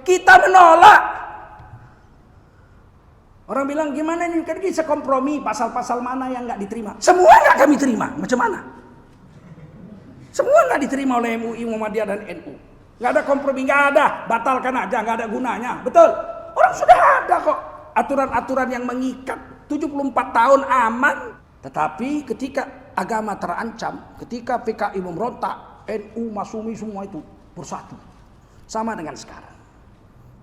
kita menolak. Orang bilang gimana ini, kan bisa kompromi, pasal-pasal mana yang nggak diterima. Semua nggak kami terima, macam mana? Semua nggak diterima oleh MUI, Muhammadiyah dan NU. Nggak ada kompromi, nggak ada, batalkan aja, nggak ada gunanya. Betul, orang sudah ada kok aturan-aturan yang mengikat. 74 tahun aman. Tetapi ketika agama terancam, ketika PKI memberontak, NU, Masumi semua itu bersatu. Sama dengan sekarang.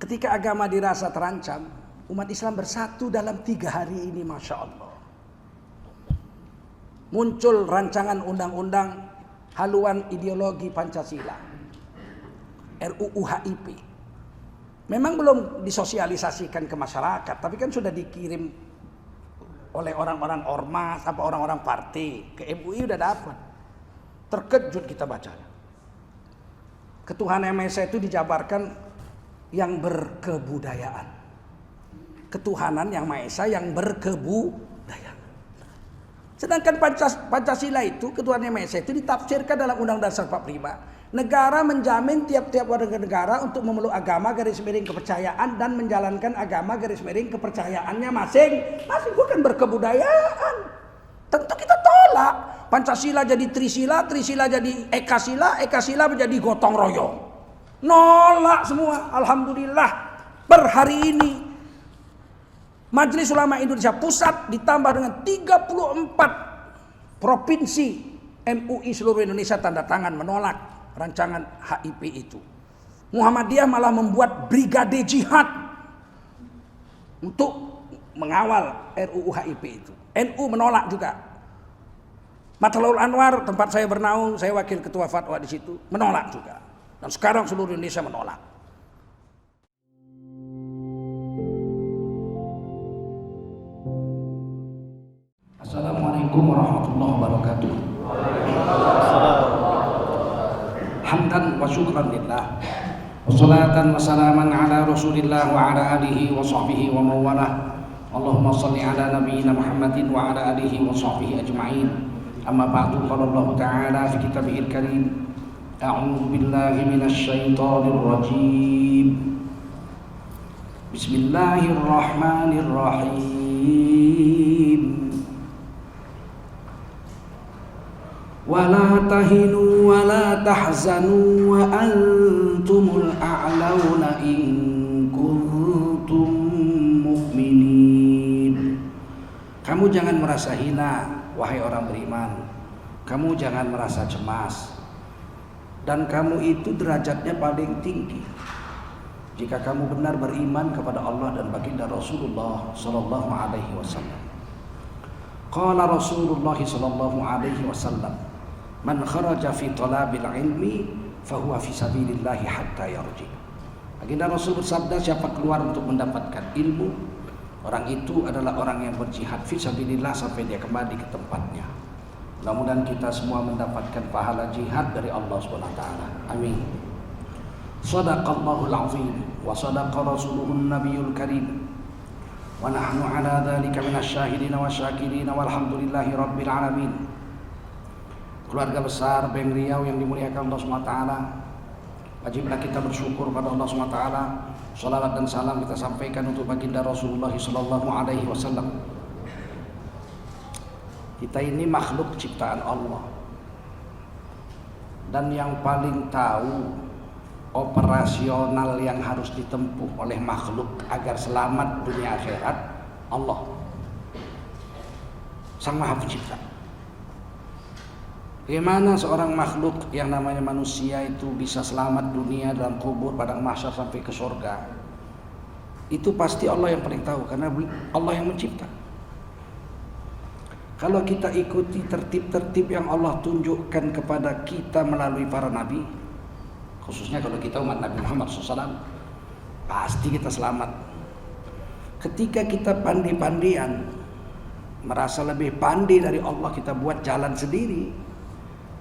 Ketika agama dirasa terancam, umat Islam bersatu dalam 3 hari ini, Masya Allah. Muncul rancangan undang-undang haluan ideologi Pancasila, RUU HIP. Memang belum disosialisasikan ke masyarakat, tapi kan sudah dikirim oleh orang-orang ormas, apa orang-orang partai, ke MUI udah dapat. Terkejut kita baca. Ketuhanan yang Maha Esa itu dijabarkan yang berkebudayaan. Ketuhanan yang Maha Esa yang berkebudayaan. Sedangkan Pancasila itu, ketuhanan yang Maha Esa itu ditafsirkan dalam Undang-Undang Dasar 45. Negara menjamin tiap-tiap warga negara untuk memeluk agama garis miring kepercayaan dan menjalankan agama garis miring kepercayaannya masing-masing. Bukan berkebudayaan. Tentu kita tolak. Pancasila jadi Trisila, Trisila jadi Ekasila, Ekasila menjadi gotong royong. Nolak semua. Alhamdulillah per hari ini Majelis Ulama Indonesia Pusat ditambah dengan 34 provinsi MUI seluruh Indonesia tanda tangan menolak rancangan HIP itu. Muhammadiyah malah membuat brigade jihad untuk mengawal RUU HIP itu. NU menolak juga. Matlaul Anwar, tempat saya bernaung, saya wakil ketua fatwa di situ, menolak juga. Dan sekarang seluruh Indonesia menolak. Assalamualaikum warahmatullahi wabarakatuh. Hamdan wa syukran lillah. Wassalatan wassalaman ala Rasulillah wa ala alihi wa sahbihi wa mawalah. Allahumma salli ala nabiyyina Muhammadin wa ala alihi wa sahbihi ajma'in. Amma ba'du, qala Allah ta'ala fi kitabihil karim. A'udzu billahi minasy syaithanir rajim. Bismillahirrahmanirrahim. Wala tahinu wala tahzanu wa antumul a'launa in kuntum mu'minin. Kamu jangan merasa hina, wahai orang beriman. Kamu jangan merasa cemas. Dan kamu itu derajatnya paling tinggi jika kamu benar beriman kepada Allah dan baginda Rasulullah sallallahu alaihi wasallam. Qala Rasulullah sallallahu alaihi wasallam, man kharaja fi talabil ilmi fahuwa fi sabilillah hatta yarji. Baginda Rasul bersabda, siapa keluar untuk mendapatkan ilmu, orang itu adalah orang yang berjihad fi sabilillah sampai dia kembali ke tempatnya. Mudah-mudahan kita semua mendapatkan pahala jihad dari Allah Subhanahu wa taala. Amin. Shadaqallahul azim wa sadaqa rasuluhun nabiyul karim. Wa nahnu ala dzalika minasyahidin wa syakirin walhamdulillahi rabbil alamin. Keluarga besar Beng Riau yang dimuliakan Allah SWT, wajiblah kita bersyukur pada Allah SWT. Salawat dan salam kita sampaikan untuk baginda Rasulullah SAW. Kita ini makhluk ciptaan Allah, dan yang paling tahu operasional yang harus ditempuh oleh makhluk agar selamat dunia akhirat, Allah, Sang Maha Pencipta. Bagaimana seorang makhluk yang namanya manusia itu bisa selamat dunia dalam kubur, padang mahsyar sampai ke surga? Itu pasti Allah yang paling tahu, karena Allah yang mencipta. Kalau kita ikuti tertib-tertib yang Allah tunjukkan kepada kita melalui para nabi, khususnya kalau kita umat Nabi Muhammad SAW, pasti kita selamat. Ketika kita pandai-pandian, merasa lebih pandai dari Allah, kita buat jalan sendiri,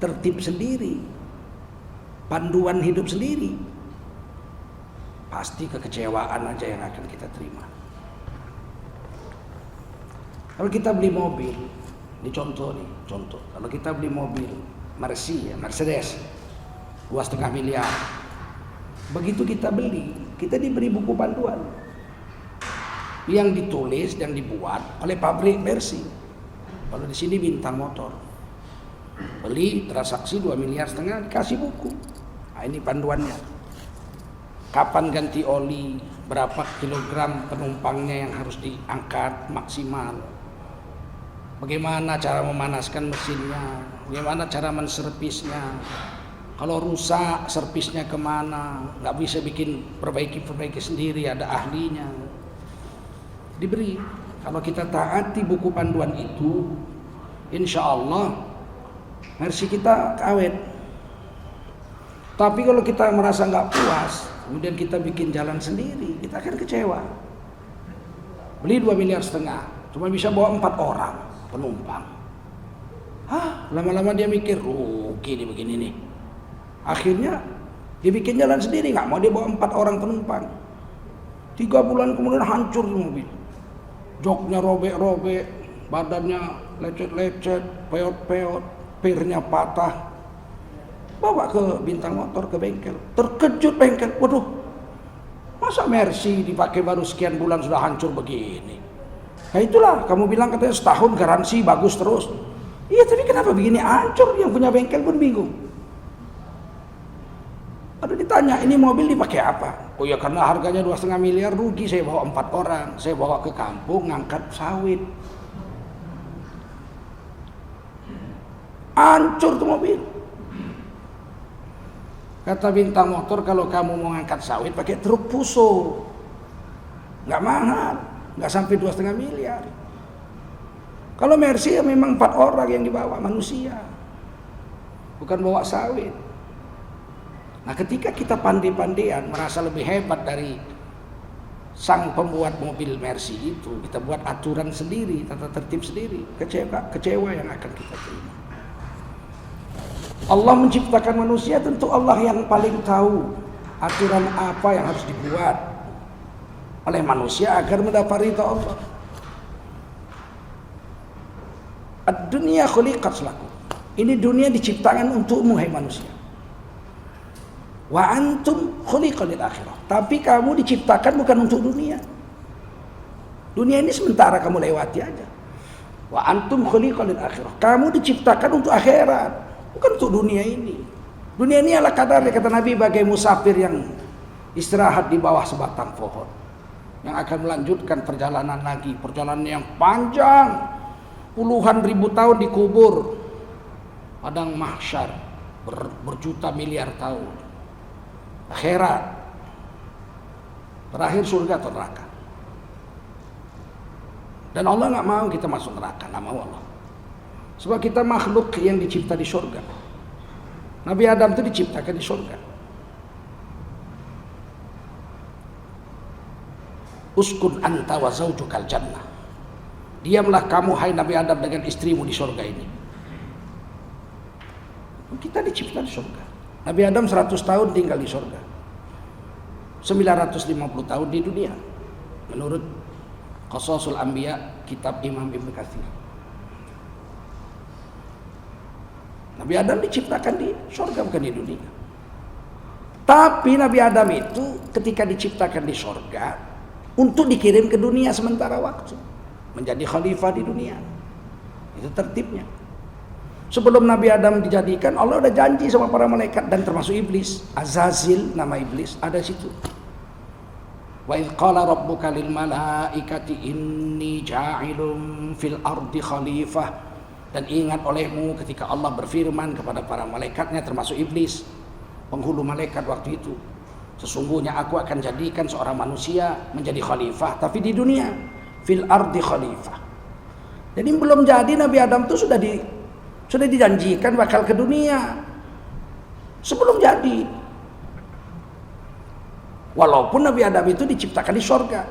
tertib sendiri, panduan hidup sendiri, pasti kekecewaan aja yang akan kita terima. Kalau kita beli mobil, ini contoh, kalau kita beli mobil Mercedes 2,5 miliar, begitu kita beli, kita diberi buku panduan yang ditulis dan dibuat oleh pabrik Mercy. Kalau di sini Bintang Motor. Beli transaksi 2,5 miliar, dikasih buku. Nah, ini panduannya. Kapan ganti oli, berapa kilogram penumpangnya yang harus diangkat maksimal. Bagaimana cara memanaskan mesinnya, bagaimana cara menservisnya. Kalau rusak, servisnya kemana, nggak bisa bikin perbaiki sendiri, ada ahlinya. Diberi. Kalau kita taati buku panduan itu, insya Allah Mercy kita awet. Tapi kalau kita merasa nggak puas, kemudian kita bikin jalan sendiri, kita akan kecewa. Beli 2,5 miliar, cuma bisa bawa 4 orang penumpang. Lama-lama dia mikir, rugi nih begini nih. Akhirnya dia bikin jalan sendiri, nggak mau dia bawa 4 orang penumpang. 3 bulan kemudian hancur mobil. Joknya robek-robek, badannya lecet-lecet, peot-peot, pirnya patah. Bawa ke Bintang Motor, ke bengkel. Terkejut bengkel, waduh, masa Mercy dipakai baru sekian bulan sudah hancur begini. Nah itulah, kamu bilang katanya setahun garansi bagus terus. Iya, tapi kenapa begini hancur? Yang punya bengkel pun bingung. Ada ditanya, ini mobil dipakai apa? Oh ya karena harganya 2,5 miliar, rugi saya bawa 4 orang. Saya bawa ke kampung ngangkat sawit. Hancur tuh mobil. Kata Bintang Motor, kalau kamu mau ngangkat sawit pakai truk Fuso. Nggak mahal, nggak sampai 2,5 miliar. Kalau Mercy ya memang 4 orang yang dibawa, manusia. Bukan bawa sawit. Nah ketika kita pandai-pandaian merasa lebih hebat dari sang pembuat mobil Mercy itu, kita buat aturan sendiri, tata tertib sendiri, kecewa yang akan kita terima. Allah menciptakan manusia, tentu Allah yang paling tahu aturan apa yang harus dibuat oleh manusia agar mendapat ridha Allah. Ad-dunya khuliqat lakum. Ini dunia diciptakan untukmu hai manusia. Wa antum khuliqal lil akhirah. Tapi kamu diciptakan bukan untuk dunia. Dunia ini sementara kamu lewati aja. Wa antum khuliqal lil akhirah. Kamu diciptakan untuk akhirat, bukan untuk dunia ini. Dunia ini ala kadar, kata Nabi, bagai musafir yang istirahat di bawah sebatang pohon, yang akan melanjutkan perjalanan lagi, perjalanan yang panjang, puluhan ribu tahun dikubur, padang mahsyar berjuta miliar tahun. Akhirat, terakhir surga atau neraka. Dan Allah nggak mau kita masuk neraka, nggak mau Allah. Sebab kita makhluk yang dicipta di surga. Nabi Adam itu diciptakan di surga. Uskun anta wa zaujukal jannah. Diamlah kamu hai Nabi Adam dengan istrimu di surga ini. Kita dicipta di surga. Nabi Adam 100 tahun tinggal di surga, 950 tahun di dunia, menurut Qasasul Anbiya, kitab Imam Ibnu Katsir. Nabi Adam diciptakan di surga, bukan di dunia. Tapi Nabi Adam itu ketika diciptakan di surga untuk dikirim ke dunia sementara waktu, menjadi khalifah di dunia. Itu tertibnya. Sebelum Nabi Adam dijadikan, Allah udah janji sama para malaikat dan termasuk iblis. Azazil, nama iblis, ada situ. Wa idh qala rabbuka lil malaikati inni ja'ilun fil ardi khalifah. Dan ingat olehmu ketika Allah berfirman kepada para malaikatnya, termasuk iblis, penghulu malaikat waktu itu, sesungguhnya aku akan jadikan seorang manusia menjadi khalifah, tapi di dunia, fil ardi khalifah. Jadi belum jadi Nabi Adam itu sudah dijanjikan bakal ke dunia sebelum jadi. Walaupun Nabi Adam itu diciptakan di surga,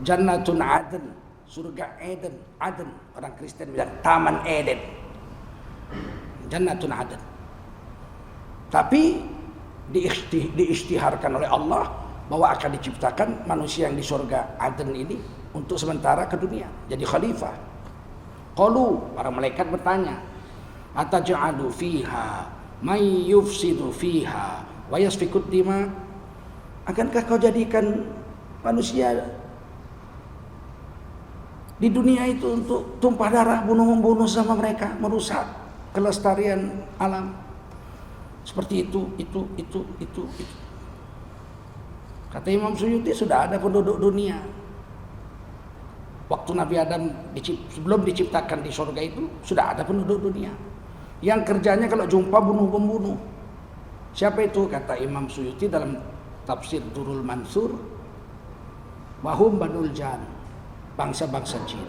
Jannatun Aden, surga Eden. Aden, orang Kristen bilang Taman Eden, Jannatun Aden. Tapi diisytiharkan oleh Allah bahwa akan diciptakan manusia yang di surga Aden ini untuk sementara ke dunia, jadi khalifah. Qalu, para malaikat bertanya, ataj'alu fiha may yufsidu fiha wa yasfikud dima. Akankah kau jadikan manusia di dunia itu untuk tumpah darah, bunuh-membunuh sama mereka, merusak kelestarian alam? Seperti itu. Kata Imam Suyuti, sudah ada penduduk dunia. Waktu Nabi Adam sebelum diciptakan di surga itu, sudah ada penduduk dunia yang kerjanya kalau jumpa bunuh-membunuh. Siapa itu? Kata Imam Suyuti dalam tafsir Durrul Mansur, wahum banul jan, bangsa-bangsa jin.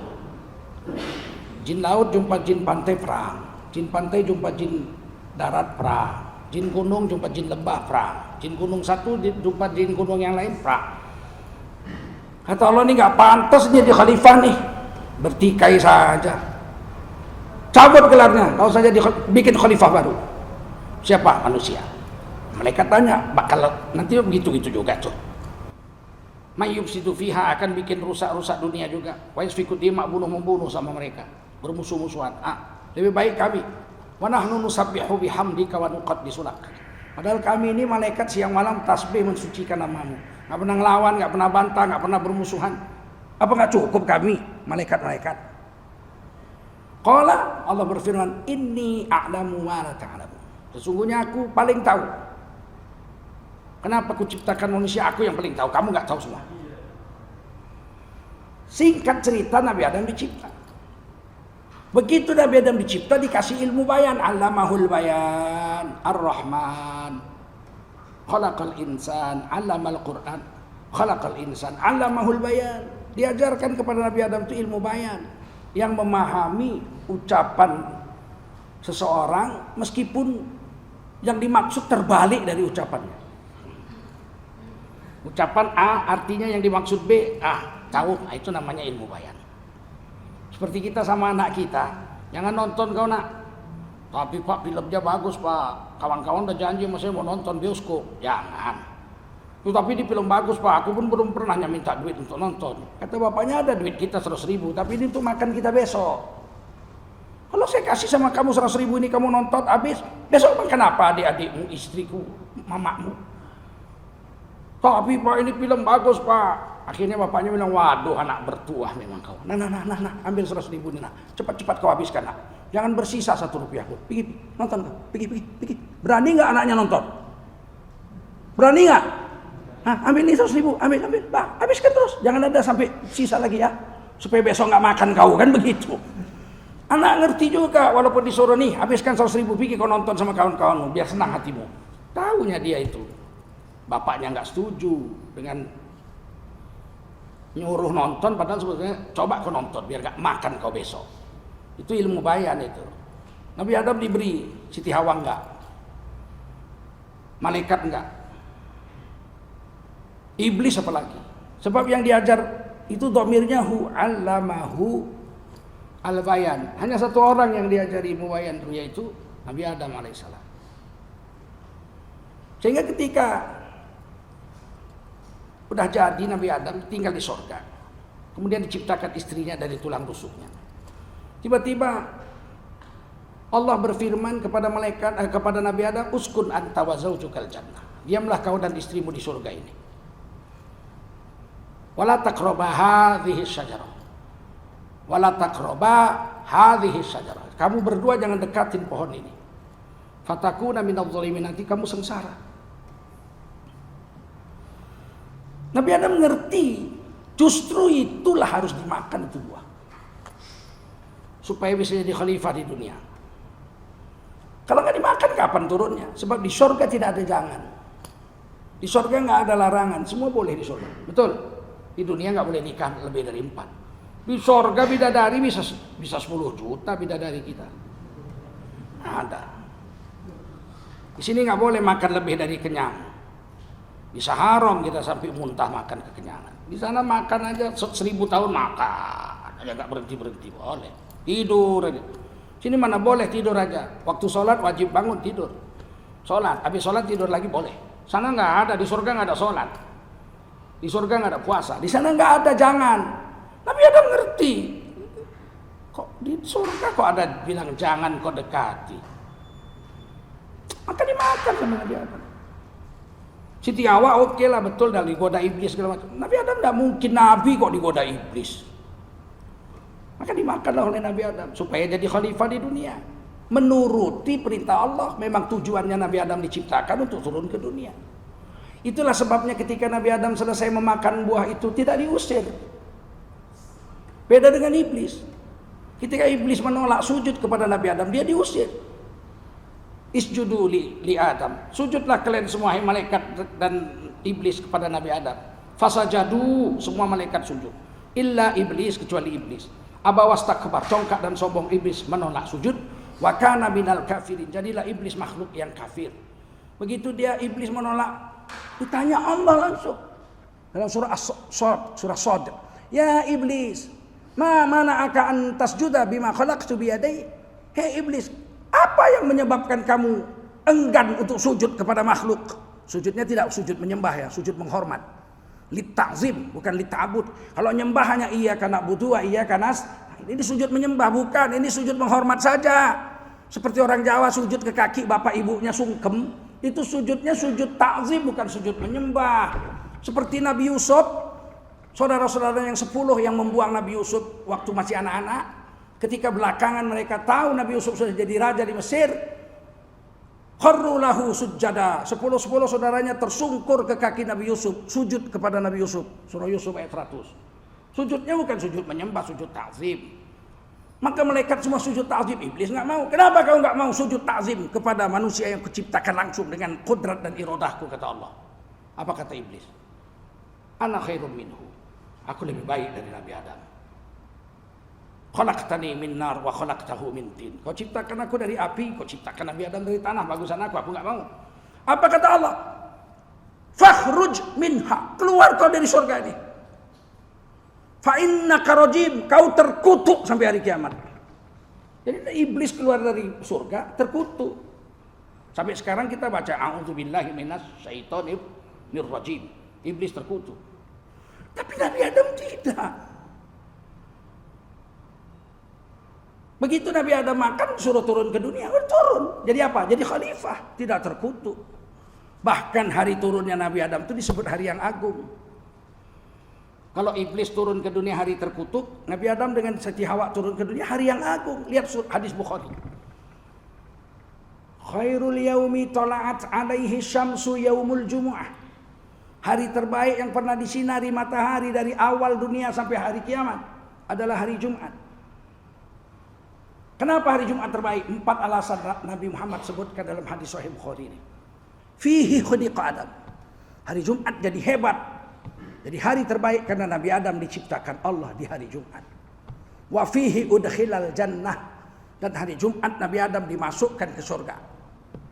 Jin laut jumpa jin pantai perang, jin pantai jumpa jin darat perang, jin gunung jumpa jin lembah perang, jin gunung satu jumpa jin gunung yang lain perang. Kata Allah, ini nggak pantas jadi khalifah nih, bertikai saja, cabut gelarnya, kau saja bikin khalifah baru. Siapa? Manusia. Malaikat tanya, bakal nanti begitu juga tuh. Mayyub situ fiha, akan bikin rusak-rusak dunia juga. Wa yasfiku dima, bunuh-membunuh sama mereka, bermusuh-musuhan. Lebih baik kami. Wa nahnu nusabbihu bihamdika wa nuqaddisu lak. Padahal kami ini malaikat siang malam tasbih mensucikan namamu. Enggak pernah ngelawan, enggak pernah bantah, enggak pernah bermusuhan. Apa enggak cukup kami malaikat-malaikat? Qala, Allah berfirman, inni a'lamu ma la ta'lamu. Sesungguhnya aku paling tahu. Kenapa aku ciptakan manusia? Aku yang paling tahu, kamu nggak tahu semua. Singkat cerita, Nabi Adam dicipta. Begitu Nabi Adam dicipta, dikasih ilmu bayan. Allamahul bayan, ar-Rahman, khalaqal insan, allamal Quran, khalaqal insan, allamahul bayan. Diajarkan kepada Nabi Adam itu ilmu bayan, yang memahami ucapan seseorang meskipun yang dimaksud terbalik dari ucapannya. Ucapan A artinya yang dimaksud B, tahu, itu namanya ilmu bayan. Seperti kita sama anak kita, jangan nonton kau nak, tapi Pak filmnya bagus Pak, kawan-kawan udah janji sama saya mau nonton bioskop, jangan. Tapi di film bagus Pak, aku pun belum pernah minta duit untuk nonton. Kata bapaknya, ada duit kita 100.000, tapi ini untuk makan kita besok. Kalau saya kasih sama kamu 100.000 ini, kamu nonton habis, besok makan apa adik-adikmu, istriku, mamamu? Tapi Pak, ini film bagus Pak. Akhirnya bapaknya bilang, waduh anak bertuah memang kau. Nah, ambil 100.000 ini nak. Cepat-cepat kau habiskan nak. Jangan bersisa 1 rupiah pun. Pergi, nonton kau. Pergi. Berani nggak anaknya nonton? Berani nggak? Ambil ini 100.000, ambil. Bah, habiskan terus. Jangan ada sampai sisa lagi ya. Supaya besok nggak makan kau, kan begitu. Anak ngerti juga, walaupun disuruh nih, habiskan 100.000, pergi kau nonton sama kawan-kawanmu, biar senang hatimu. Tahunya dia itu. Bapaknya nggak setuju dengan nyuruh nonton, padahal sebetulnya coba kau nonton biar nggak makan kau besok. Itu ilmu bayan itu. Nabi Adam diberi, Siti Hawa enggak, malaikat enggak, iblis apalagi. Sebab yang diajar itu domirnya hu allamahu al-bayan. Hanya satu orang yang diajari ilmu bayan, yaitu Nabi Adam alaihissalam. Sehingga ketika udah jadi Nabi Adam tinggal di surga, kemudian diciptakan istrinya dari tulang rusuknya. Tiba-tiba Allah berfirman kepada kepada Nabi Adam, uskun anta wa zaujukal jannah. Diamlah kau dan istrimu di surga ini. Wala taqraba hadhihi syajarah. Wala taqraba hadhihi syajarah. Kamu berdua jangan dekatin pohon ini. Fatakuna minadh dhalimin, nanti kamu sengsara. Nabi Adam mengerti, justru itulah harus dimakan itu buah, supaya bisa jadi khalifah di dunia. Kalau nggak dimakan kapan turunnya? Sebab di surga tidak ada jangan. Di surga nggak ada larangan, semua boleh di surga. Betul? Di dunia nggak boleh nikah lebih dari 4. Di surga bidadari bisa 10 juta bidadari kita. Ada. Di sini nggak boleh makan lebih dari kenyang. Bisa haram kita sampai muntah makan kekenyangan. Di sana makan aja 1000 tahun makan aja nggak berhenti boleh. Tidur aja. Sini mana boleh tidur aja. Waktu sholat wajib bangun tidur. Sholat, habis sholat tidur lagi boleh. Sana nggak ada, di surga nggak ada sholat. Di surga nggak ada puasa. Di sana nggak ada jangan. Nabi Adam ngerti. Kok di surga kok ada bilang jangan kau dekati. Maka dimakan sama Nabi Adam. Siti Hawa oke lah, betul, dah digoda iblis segala macam. Nabi Adam tidak mungkin nabi kok digoda iblis. Maka dimakanlah oleh Nabi Adam supaya jadi khalifah di dunia. Menuruti perintah Allah. Memang tujuannya Nabi Adam diciptakan untuk turun ke dunia. Itulah sebabnya ketika Nabi Adam selesai memakan buah itu tidak diusir. Beda dengan iblis. Ketika iblis menolak sujud kepada Nabi Adam, dia diusir. Isjudu li Adam. Sujudlah kalian semua, hai malaikat dan iblis, kepada Nabi Adam. Fasajadu, semua malaikat sujud. Illa iblis, kecuali iblis. Aba wastakbar, congkak dan sombong iblis menolak sujud. Wa kana minal kafirin, jadilah iblis makhluk yang kafir. Begitu dia iblis menolak, ditanya Allah langsung dalam surah As-Sad. Ya iblis, ma mana'aka an tasjuda bima khalaqtu biyadai. Hei iblis, apa yang menyebabkan kamu enggan untuk sujud kepada makhluk? Sujudnya tidak sujud menyembah ya, sujud menghormat. Litta'zim, bukan litta'bud. Kalau nyembah hanya iyyaka na'budu wa iyyaka nasta'in. Ini sujud menyembah, bukan, ini sujud menghormat saja. Seperti orang Jawa sujud ke kaki bapak ibunya sungkem, itu sujudnya sujud ta'zim, bukan sujud menyembah. Seperti Nabi Yusuf, saudara-saudara yang 10 yang membuang Nabi Yusuf waktu masih anak-anak, ketika belakangan mereka tahu Nabi Yusuf sudah jadi raja di Mesir, kharru lahu sujada. 10 saudaranya tersungkur ke kaki Nabi Yusuf, sujud kepada Nabi Yusuf. Surah Yusuf ayat 100. Sujudnya bukan sujud menyembah, sujud ta'zim. Maka malaikat semua sujud ta'zim, iblis nggak mau. Kenapa kau nggak mau sujud ta'zim kepada manusia yang kuciptakan langsung dengan kudrat dan iradahku, kata Allah. Apa kata iblis? Ana khairum minhu. Aku lebih baik dari Nabi Adam. Khalaqtani min nar wa khalaqtahu min tin. Kau ciptakan aku dari api, kau ciptakan Nabi Adam dari tanah, bagusan aku nggak mau. Apa kata Allah? Fakhruj minha. Keluar kau dari surga ini. Fa innaka rajim, kau terkutuk sampai hari kiamat. Jadi iblis keluar dari surga terkutuk. Sampai sekarang kita baca a'udzubillahi minasyaitonir rajim. Iblis terkutuk. Tapi Nabi Adam tidak. Begitu Nabi Adam makan, suruh turun ke dunia, turun. Jadi apa? Jadi khalifah, tidak terkutuk. Bahkan hari turunnya Nabi Adam itu disebut hari yang agung. Kalau iblis turun ke dunia hari terkutuk, Nabi Adam dengan Siti Hawa turun ke dunia hari yang agung. Lihat hadis Bukhari. Khairul yaumi tala'at alaihi syamsu yaumul jumu'ah. Hari terbaik yang pernah disinari matahari dari awal dunia sampai hari kiamat adalah hari Jumat. Kenapa hari Jumat terbaik? 4 alasan Nabi Muhammad sebutkan dalam hadis Sahih Bukhari ini. Fihi khuliqa Adam. Hari Jumat jadi hebat. Jadi hari terbaik karena Nabi Adam diciptakan Allah di hari Jumat. Wa fihi udkhilal jannah. Dan hari Jumat Nabi Adam dimasukkan ke surga.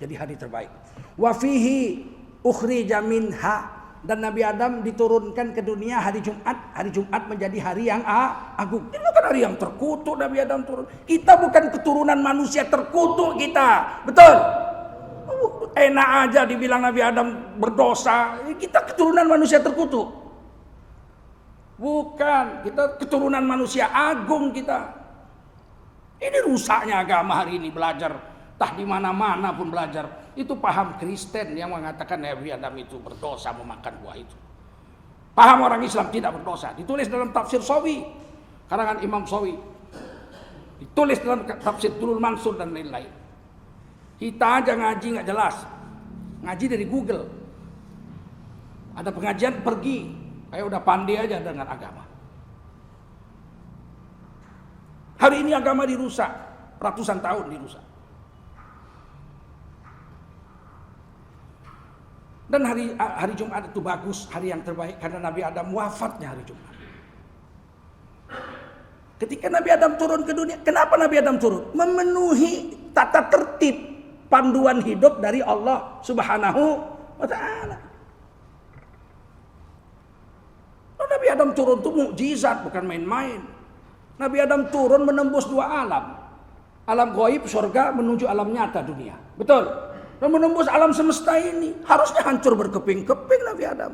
Jadi hari terbaik. Wa fihi ukhrija minha. Dan Nabi Adam diturunkan ke dunia hari Jumat. Hari Jumat menjadi hari yang agung. Ini bukan hari yang terkutuk Nabi Adam turun. Kita bukan keturunan manusia terkutuk kita. Betul? Enak aja dibilang Nabi Adam berdosa. Kita keturunan manusia terkutuk. Bukan, kita keturunan manusia agung kita. Ini rusaknya agama hari ini, belajar tah di mana-mana pun belajar. Itu paham Kristen yang mengatakan Nabi Adam itu berdosa memakan buah itu. Paham orang Islam tidak berdosa. Ditulis dalam tafsir Sawi, karangan Imam Sawi. Ditulis dalam tafsir Durrul Mansur dan lain-lain. Kita aja ngaji nggak jelas. Ngaji dari Google. Ada pengajian pergi. Kayak udah pandai aja dengan agama. Hari ini agama dirusak. Ratusan tahun dirusak. Dan hari Jumat itu bagus. Hari yang terbaik. Karena Nabi Adam wafatnya hari Jumat. Ketika Nabi Adam turun ke dunia. Kenapa Nabi Adam turun? Memenuhi tata tertib. Panduan hidup dari Allah Subhanahu wa ta'ala. Nabi Adam turun itu mukjizat, bukan main-main. Nabi Adam turun menembus 2 alam. Alam gaib, surga, menuju alam nyata dunia. Betul? Dan menembus alam semesta ini. Harusnya hancur berkeping-keping Nabi Adam.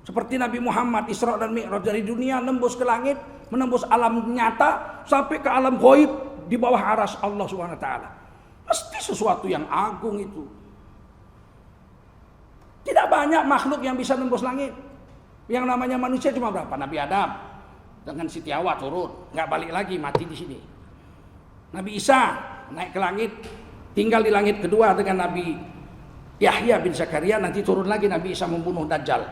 Seperti Nabi Muhammad, Isra dan Mi'raj dari dunia, nembus ke langit, menembus alam nyata, sampai ke alam gaib, di bawah aras Allah SWT. Mesti sesuatu yang agung itu. Tidak banyak makhluk yang bisa nembus langit. Yang namanya manusia cuma berapa? Nabi Adam dengan Siti Hawa turun, nggak balik lagi, mati di sini. Nabi Isa naik ke langit, tinggal di langit kedua dengan Nabi Yahya bin Zakaria, nanti turun lagi Nabi Isa membunuh Dajjal.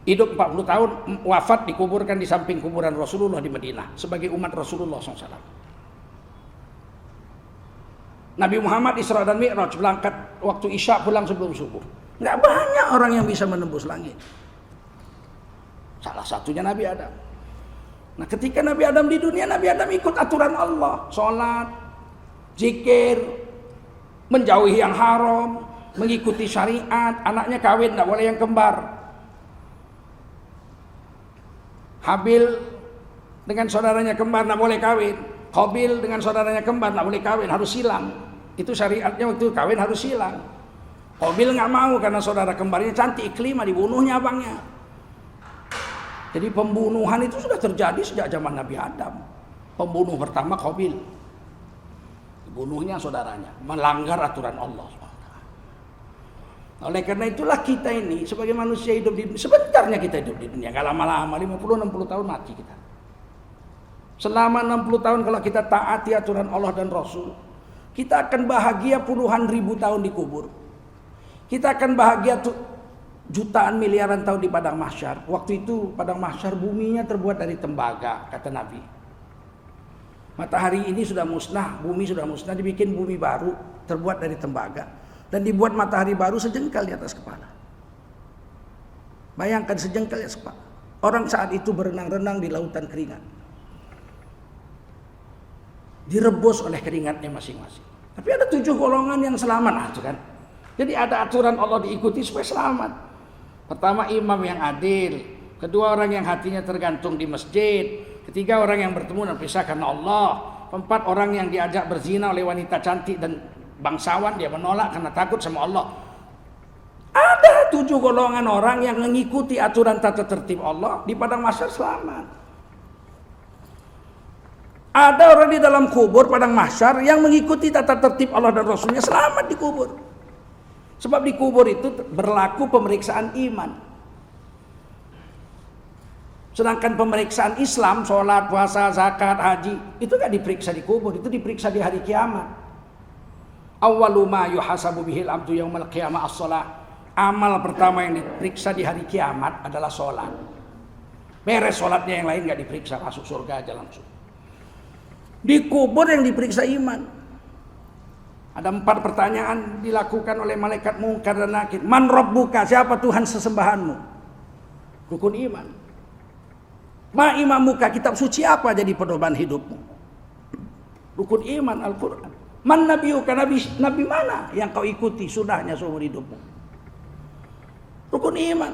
Hidup 40 tahun, wafat dikuburkan di samping kuburan Rasulullah di Madinah sebagai umat Rasulullah SAW. Nabi Muhammad Isra dan Mi'raj, berangkat waktu Isya, pulang sebelum subuh. Nggak banyak orang yang bisa menembus langit. Salah satunya Nabi Adam. Nah, ketika Nabi Adam di dunia, Nabi Adam ikut aturan Allah. Sholat, zikir, menjauhi yang haram, mengikuti syariat. Anaknya kawin, nggak boleh yang kembar. Habil dengan saudaranya kembar nggak boleh kawin. Qabil dengan saudaranya kembar nggak boleh kawin, harus silang. Itu syariatnya, waktu kawin harus silang. Qabil nggak mau karena saudara kembarnya cantik, Iklimah dibunuhnya abangnya. Jadi pembunuhan itu sudah terjadi sejak zaman Nabi Adam. Pembunuh pertama Qabil, dibunuhnya saudaranya, melanggar aturan Allah. Oleh karena itulah kita ini sebagai manusia hidup di sebentarnya kita hidup di dunia, nggak lama-lama, 50-60 tahun mati kita. Selama 60 tahun kalau kita taati aturan Allah dan Rasul, kita akan bahagia puluhan ribu tahun di kubur. Kita akan bahagia jutaan miliaran tahun di padang mahsyar. Waktu itu padang mahsyar buminya terbuat dari tembaga, kata Nabi. Matahari ini sudah musnah, bumi sudah musnah, dibikin bumi baru terbuat dari tembaga. Dan dibuat matahari baru sejengkal di atas kepala. Bayangkan sejengkal di atas kepala. Orang saat itu berenang-renang di lautan keringat. Direbus oleh keringatnya masing-masing. Tapi ada 7 golongan yang selamat. Nah, itu kan. Jadi ada aturan Allah diikuti supaya selamat. Pertama, imam yang adil. Kedua, orang yang hatinya tergantung di masjid. Ketiga, orang yang bertemu dan pisah karena Allah. Keempat, orang yang diajak berzina oleh wanita cantik dan bangsawan, dia menolak karena takut sama Allah. Ada 7 golongan orang yang mengikuti aturan tata tertib Allah di padang mahsyar selamat. Ada orang di dalam kubur padang mahsyar yang mengikuti tata tertib Allah dan Rasulnya selamat di kubur. Sebab di kubur itu berlaku pemeriksaan iman. Sedangkan pemeriksaan Islam, sholat, puasa, zakat, haji, itu gak diperiksa di kubur, itu diperiksa di hari kiamat. Awwalu ma yuhasabu bihil abdu yaumal qiyamah as-shalah. Amal pertama yang diperiksa di hari kiamat adalah sholat. Beres sholatnya, yang lain gak diperiksa, masuk surga aja langsung. Di kubur yang diperiksa iman. Ada 4 pertanyaan dilakukan oleh malaikat Munkar dan Nakir. Man rabbuka, siapa Tuhan sesembahanmu? Rukun iman. Ma imamuka, kitab suci apa jadi pedoman hidupmu? Rukun iman, Al-Quran. Man nabiyuka, nabi mana yang kau ikuti sunahnya seumur hidupmu? Rukun iman.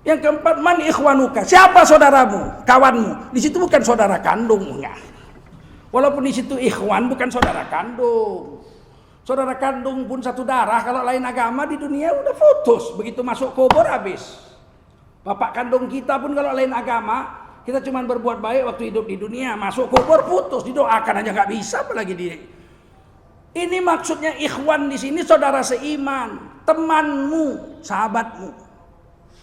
Yang keempat, man ikhwanuka, siapa saudaramu, kawanmu? Di situ bukan saudara kandung, enggak. Walaupun di situ ikhwan bukan saudara kandung. Saudara kandung pun satu darah, kalau lain agama di dunia udah putus. Begitu masuk kubur habis. Bapak kandung kita pun kalau lain agama, kita cuma berbuat baik waktu hidup di dunia, masuk kubur putus, didoakan aja nggak bisa, apalagi di. Ini maksudnya ikhwan di sini saudara seiman, temanmu, sahabatmu.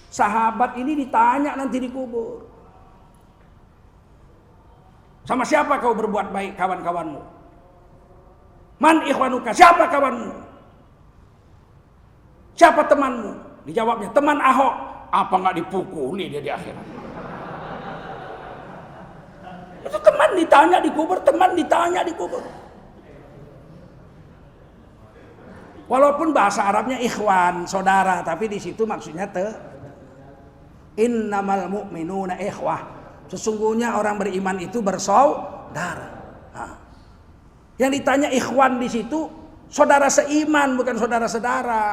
Sahabat ini ditanya nanti di kubur. Sama siapa kau berbuat baik kawan-kawanmu? Man ikhwanuka, siapa kawanmu? Siapa temanmu? Dijawabnya, teman Ahok. Apa nggak dipukuli dia di akhirat? Itu teman ditanya di kubur, teman ditanya di kubur. Walaupun bahasa Arabnya ikhwan, saudara, tapi di situ maksudnya innamal mu'minuna ikhwah. Sesungguhnya orang beriman itu bersaudara. Nah, yang ditanya ikhwan di situ saudara seiman, bukan saudara-saudara.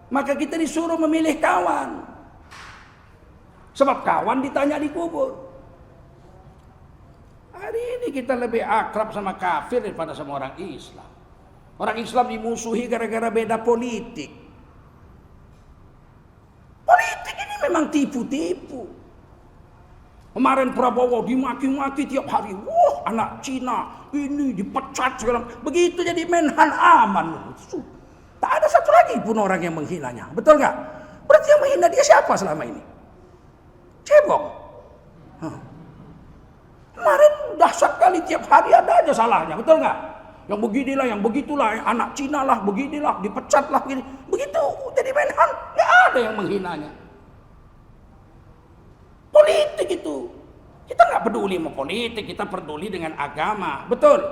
Maka kita disuruh memilih kawan. Sebab kawan ditanya di kubur. Hari ini kita lebih akrab sama kafir daripada sama orang Islam. Orang Islam dimusuhi gara-gara beda politik. Politik ini memang tipu-tipu. Kemarin Prabowo dimaki-maki tiap hari. Wah, anak Cina ini dipecat segala. Begitu jadi Menhan aman. Tak ada satu lagi pun orang yang menghinanya. Betul nggak? Berarti yang menghina dia siapa selama ini? Cebong. Kemarin dahsyat kali tiap hari ada aja salahnya. Betul nggak? Yang beginilah, yang begitulah, yang anak Cina lah, beginilah, dipecat lah, begini. Begitu jadi Menhan, nggak ada yang menghinanya. Politik itu. Kita nggak peduli sama politik, kita peduli dengan agama. Betul.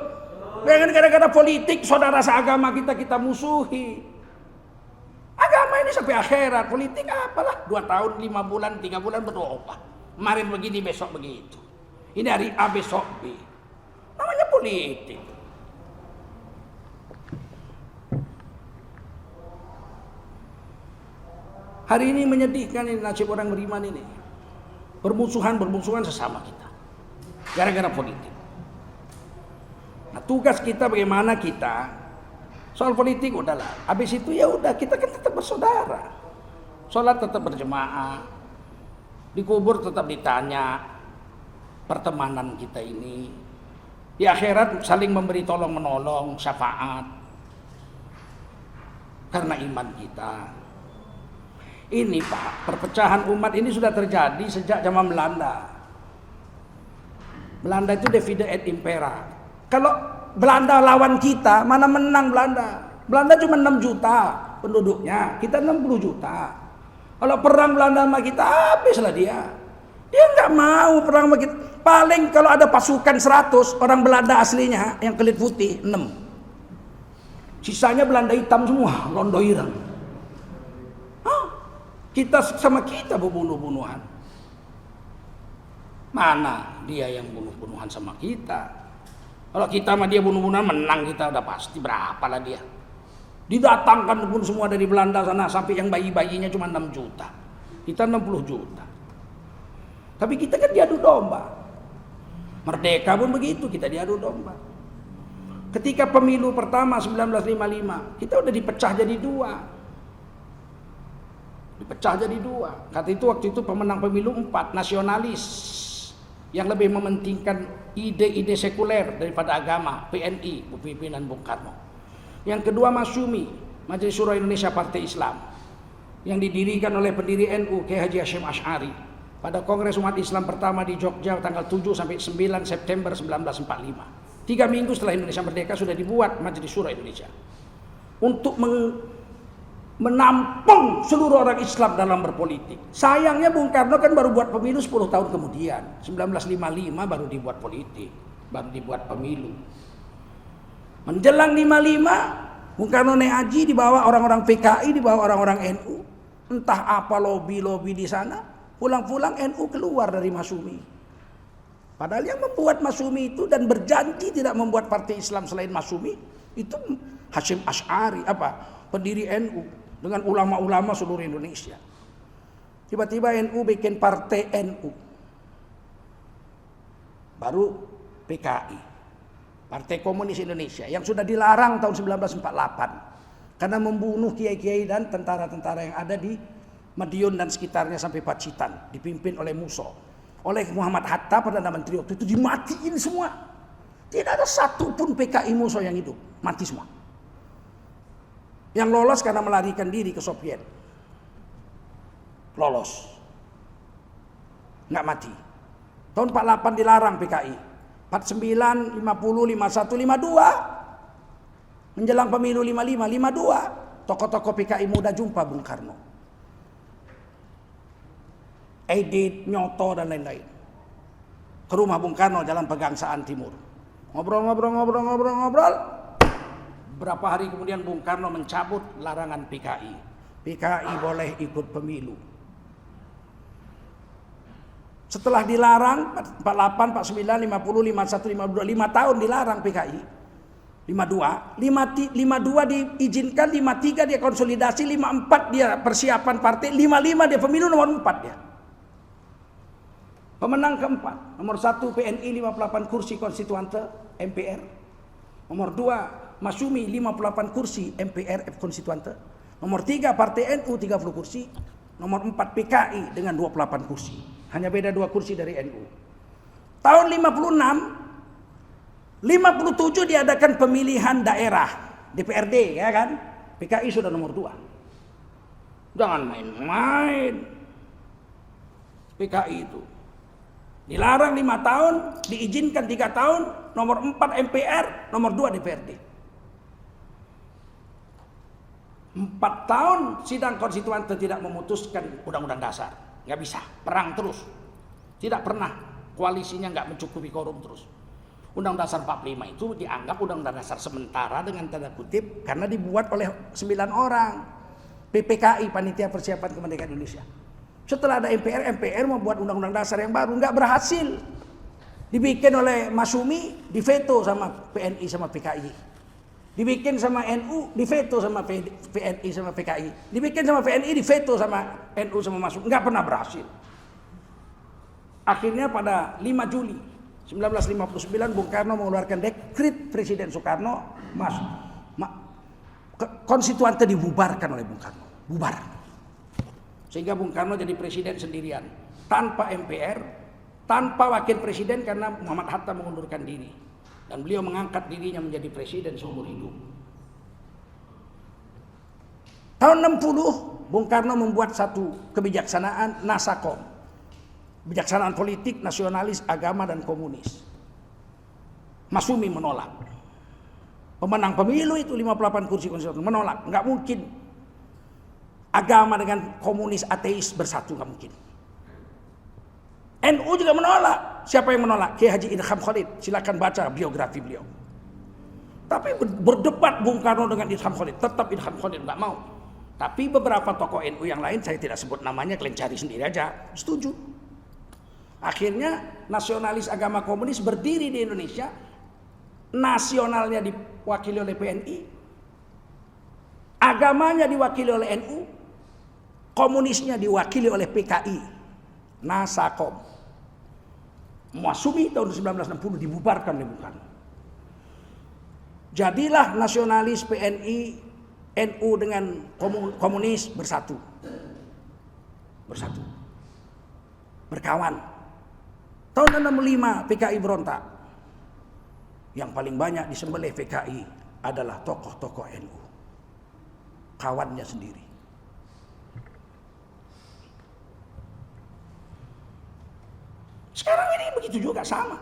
Jangan gara-gara politik saudara seagama kita musuhi. Agama ini sampai akhirat, politik apalah 2 tahun, 5 bulan, 3 bulan berubah. Kemarin begini, besok begitu. Ini hari A, besok B. Namanya politik. Hari ini menyedihkan ini nasib orang beriman ini. Bermusuhan sesama kita. Gara-gara politik. Nah, tugas kita bagaimana kita soal politik udahlah. Habis itu ya udah, kita kan tetap bersaudara. Sholat tetap berjemaah. Di kubur tetap ditanya pertemanan kita ini. Di akhirat saling memberi tolong menolong, syafaat. Karena iman kita. Ini Pak, perpecahan umat ini sudah terjadi sejak zaman Belanda. Belanda itu divide et impera. Kalau Belanda lawan kita, mana menang Belanda? Belanda cuma 6 juta penduduknya, kita 60 juta. Kalau perang Belanda sama kita, habislah dia. Dia nggak mau perang sama kita. Paling kalau ada pasukan 100, orang Belanda aslinya yang kulit putih 6. Sisanya Belanda hitam semua, londo ireng. Kita sama kita berbunuh-bunuhan. Mana dia yang bunuh-bunuhan sama kita? Kalau kita sama dia bunuh-bunuhan, menang kita udah pasti. Berapa lah dia? Didatangkan pun semua dari Belanda sana, sampai yang bayi-bayinya cuma 6 juta. Kita 60 juta. Tapi kita kan diadu domba. Merdeka pun begitu, kita diadu domba. Ketika pemilu pertama 1955, kita udah dipecah jadi 2. Dipecah jadi 2. Kata itu waktu itu pemenang pemilu 4, nasionalis yang lebih mementingkan ide-ide sekuler daripada agama, PNI, pimpinan Bung Karno. Yang kedua Masyumi, Majelis Syuro Indonesia Partai Islam, yang didirikan oleh pendiri NU Kiai Haji Hasyim Asy'ari pada Kongres Umat Islam pertama di Jogja tanggal 7 sampai 9 September 1945. 3 minggu setelah Indonesia merdeka sudah dibuat Majelis Syuro Indonesia untuk menampung seluruh orang Islam dalam berpolitik. Sayangnya Bung Karno kan baru buat pemilu 10 tahun kemudian. 1955 baru dibuat politik, baru dibuat pemilu. Menjelang 55, Bung Karno naik haji dibawa orang-orang PKI, dibawa orang-orang NU. Entah apa lobi-lobi di sana. Pulang-pulang NU keluar dari Masyumi. Padahal yang membuat Masyumi itu dan berjanji tidak membuat partai Islam selain Masyumi itu Hasyim Asy'ari, pendiri NU. Dengan ulama-ulama seluruh Indonesia. Tiba-tiba NU bikin partai NU. Baru PKI. Partai Komunis Indonesia. Yang sudah dilarang tahun 1948. Karena membunuh kiai-kiai dan tentara-tentara yang ada di Madiun dan sekitarnya sampai Pacitan. Dipimpin oleh Musso. Oleh Muhammad Hatta, Perdana Menteri waktu itu, dimatiin semua. Tidak ada satu pun PKI Musso yang hidup. Mati semua. Yang lolos karena melarikan diri ke Soviet. Lolos. Nggak mati. Tahun 48 dilarang PKI. 49, 50, 51, 52. Menjelang pemilu 55, 52. Tokoh-tokoh PKI muda jumpa Bung Karno. Edit, Nyoto dan lain-lain. Ke rumah Bung Karno Jalan Pegangsaan Timur. Ngobrol. Berapa hari kemudian Bung Karno mencabut larangan PKI. PKI boleh ikut pemilu. Setelah dilarang 48, 49, 50, 51, 52, 5 tahun dilarang PKI. 52 diizinkan, 53 dia konsolidasi, 54 dia persiapan partai, 55 dia pemilu nomor 4 dia. Pemenang keempat, nomor 1 PNI 58 kursi konstituante MPR. Nomor 2 Masyumi 58 kursi MPR konstituante. Nomor 3 Partai NU 30 kursi. Nomor 4 PKI dengan 28 kursi. Hanya beda 2 kursi dari NU. Tahun 56, 57 diadakan pemilihan daerah DPRD, ya kan? PKI sudah nomor 2. Jangan main-main. PKI itu dilarang 5 tahun, diizinkan 3 tahun, nomor 4 MPR, nomor 2 DPRD. 4 tahun sidang konstituante tidak memutuskan undang-undang dasar. Nggak bisa, perang terus. Tidak pernah, koalisinya nggak mencukupi quorum terus. Undang Dasar 45 itu dianggap undang dasar sementara dengan tanda kutip karena dibuat oleh 9 orang. PPKI, Panitia Persiapan Kemerdekaan Indonesia. Setelah ada MPR membuat undang-undang dasar yang baru, nggak berhasil. Dibikin oleh Masyumi, diveto sama PNI sama PKI. Dibikin sama NU, diveto sama PNI sama PKI. Dibikin sama PNI, diveto sama NU sama Masyumi. Nggak pernah berhasil. Akhirnya pada 5 Juli 1959 Bung Karno mengeluarkan dekret Presiden Soekarno, konstituante dibubarkan oleh Bung Karno. Bubar. Sehingga Bung Karno jadi presiden sendirian, tanpa MPR, tanpa wakil presiden karena Muhammad Hatta mengundurkan diri. Dan beliau mengangkat dirinya menjadi presiden seumur hidup. Tahun 60, Bung Karno membuat satu kebijaksanaan Nasakom. Kebijaksanaan politik, nasionalis, agama, dan komunis. Masyumi menolak. Pemenang pemilu itu 58 kursi konstitusi menolak. Nggak mungkin agama dengan komunis ateis bersatu, nggak mungkin. NU juga menolak. Siapa yang menolak? Kiai Haji Idham Khalid. Silakan baca biografi beliau. Tapi berdebat Bung Karno dengan Idham Khalid. Tetap Idham Khalid nggak mau. Tapi beberapa tokoh NU yang lain, saya tidak sebut namanya, kalian cari sendiri aja, setuju. Akhirnya nasionalis agama komunis berdiri di Indonesia. Nasionalnya diwakili oleh PNI. Agamanya diwakili oleh NU. Komunisnya diwakili oleh PKI. Nasakom. Masyumi tahun 1960 dibubarkan oleh Bung Karno. Jadilah nasionalis PNI, NU dengan komunis bersatu. Bersatu. Berkawan. Tahun 65 PKI berontak. Yang paling banyak disembelih PKI adalah tokoh-tokoh NU. Kawannya sendiri. Sekarang ini begitu juga sama.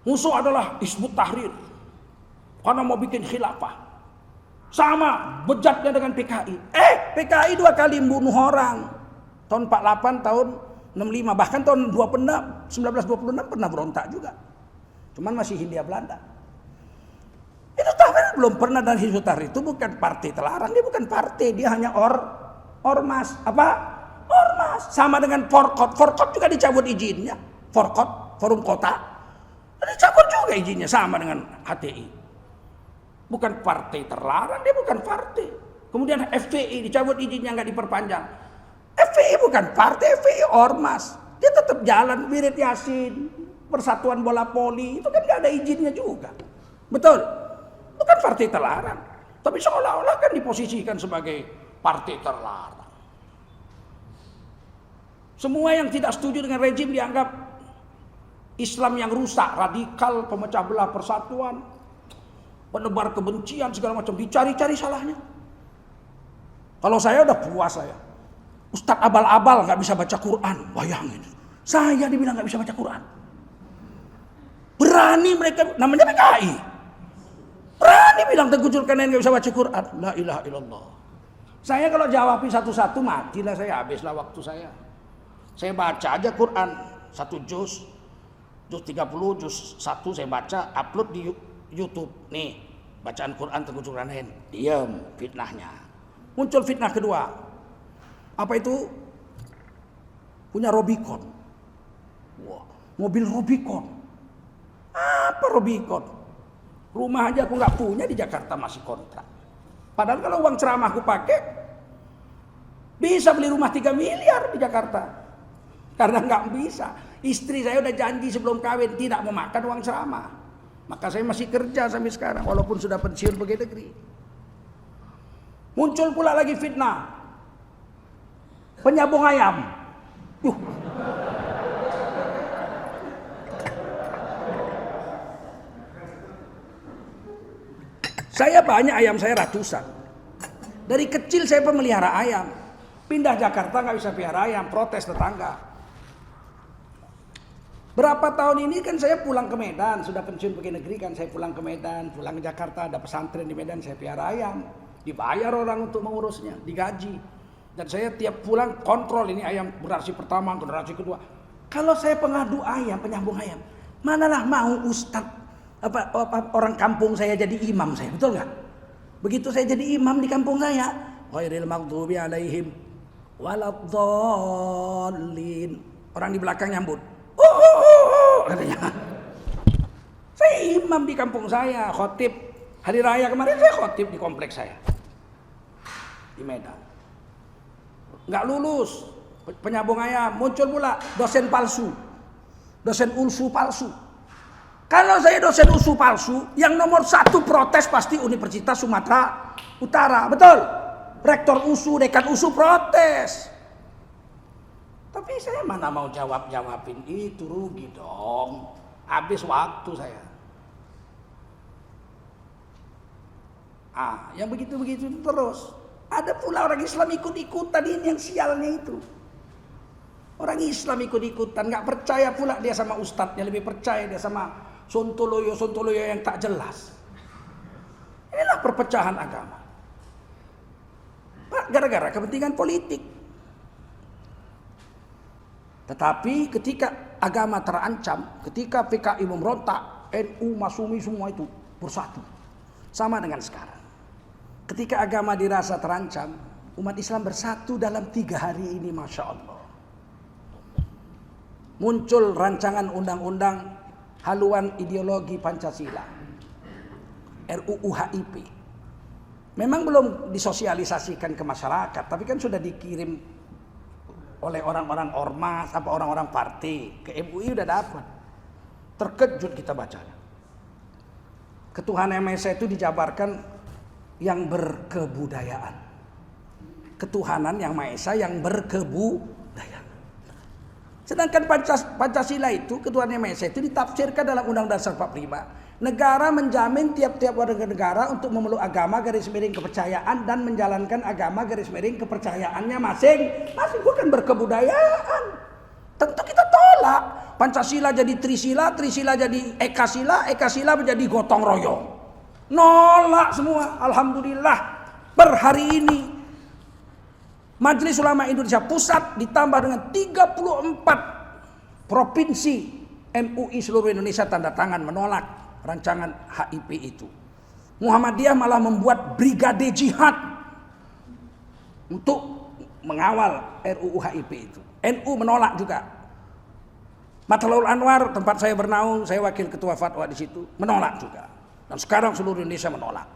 Musuh adalah Hizbut Tahrir. Karena mau bikin khilafah. Sama bejatnya dengan PKI. PKI 2 kali membunuh orang. Tahun 48, tahun 65. Bahkan tahun 1926 pernah berontak juga. Cuman masih Hindia Belanda. Itu Tahrir belum pernah, dan Hizbut Tahrir itu bukan partai terlarang. Dia bukan partai. Dia hanya ormas. Apa? Ormas. Sama dengan Forkot. Forkot juga dicabut izinnya. Forkot, Forum Kota. Dicabut juga izinnya. Sama dengan HTI. Bukan partai terlarang. Dia bukan partai. Kemudian FPI dicabut izinnya, nggak diperpanjang. FPI bukan partai. FPI ormas. Dia tetap jalan. Wirid Yasin, Persatuan Bola Poli. Itu kan nggak ada izinnya juga. Betul? Bukan partai terlarang. Tapi seolah-olah kan diposisikan sebagai partai terlarang. Semua yang tidak setuju dengan rejim dianggap Islam yang rusak, radikal, pemecah belah persatuan, penebar kebencian, segala macam. Dicari-cari salahnya. Kalau saya udah puas saya. Ustadz abal-abal gak bisa baca Quran. Bayangin. Saya dibilang gak bisa baca Quran. Berani mereka, namanya PKI. Berani bilang Teguh Zulkarnain gak bisa baca Quran. La ilaha illallah. Saya kalau jawabin satu-satu matilah saya, habislah waktu saya. Saya baca aja Quran 1 juz 30, juz 1 saya baca, upload di YouTube. Nih, bacaan Quran Teguh Zulkarnain. Diam fitnahnya. Muncul fitnah kedua. Apa itu? Punya Robicon. Wah, mobil Robicon. Apa Robicon? Rumah aja aku nggak punya, di Jakarta masih kontrak. Padahal kalau uang ceramah aku pakai, bisa beli rumah 3 miliar di Jakarta. Karena nggak bisa. Istri saya udah janji sebelum kawin tidak memakan uang ceramah. Maka saya masih kerja sampai sekarang walaupun sudah pensiun pegawai negeri. Muncul pula lagi fitnah. Penyambung ayam. Saya banyak ayam, saya ratusan. Dari kecil saya pemelihara ayam. Pindah Jakarta nggak bisa pelihara ayam, protes tetangga. Berapa tahun ini kan saya pulang ke Medan, sudah pensiun pegawai negeri kan, saya pulang ke Medan, pulang ke Jakarta, ada pesantren di Medan, saya pelihara ayam. Dibayar orang untuk mengurusnya, digaji. Dan saya tiap pulang kontrol ini ayam generasi pertama, generasi kedua. Kalau saya pengadu ayam, penyambung ayam, manalah mau ustadz orang kampung saya jadi imam saya, betul nggak? Begitu saya jadi imam di kampung saya, ghairil maghdubi alaihim waladdallin. Orang di belakang nyambut, katanya. Saya imam di kampung saya, khotib. Hari raya kemarin saya khotib di kompleks saya di Medan. Nggak lulus penyambung ayam, muncul pula dosen palsu, dosen ulsu palsu. Kalau saya dosen ulsu palsu, yang nomor 1 protes pasti Universitas Sumatera Utara, betul? Rektor USU, dekan USU protes. Tapi saya mana mau jawabin itu, rugi dong. Habis waktu saya. Yang begitu-begitu terus. Ada pula orang Islam ikut-ikutan, ini yang sialnya itu. Orang Islam ikut-ikutan, nggak percaya pula dia sama ustadznya, lebih percaya dia sama sontoloyo yang tak jelas. Inilah perpecahan agama. Gara-gara kepentingan politik. Tetapi ketika agama terancam, ketika PKI memberontak, NU, Masumi semua itu bersatu. Sama dengan sekarang. Ketika agama dirasa terancam, umat Islam bersatu dalam 3 hari ini, Masya Allah. Muncul rancangan undang-undang haluan ideologi Pancasila, RUU HIP. Memang belum disosialisasikan ke masyarakat, tapi kan sudah dikirim oleh orang-orang ormas, orang-orang partai. Ke MUI udah dapat. Terkejut kita bacanya. Ketuhanan yang Maha Esa itu dijabarkan yang berkebudayaan. Ketuhanan yang Maha Esa yang berkebudayaan. Sedangkan Pancasila itu, ketuhanan yang Maha Esa itu ditafsirkan dalam Undang-Undang Dasar 45. Negara menjamin tiap-tiap warga negara untuk memeluk agama garis miring kepercayaan dan menjalankan agama garis miring kepercayaannya masing-masing. Bukan berkebudayaan. Tentu kita tolak. Pancasila jadi Trisila, Trisila jadi Ekasila, Ekasila menjadi gotong royong. Nolak semua. Alhamdulillah per hari ini Majelis Ulama Indonesia Pusat ditambah dengan 34 provinsi MUI seluruh Indonesia tanda tangan menolak rancangan HIP itu. Muhammadiyah malah membuat brigade jihad untuk mengawal RUU HIP itu. NU menolak juga. Matlaul Anwar, tempat saya bernaung, saya wakil ketua fatwa di situ, menolak juga. Dan sekarang seluruh Indonesia menolak.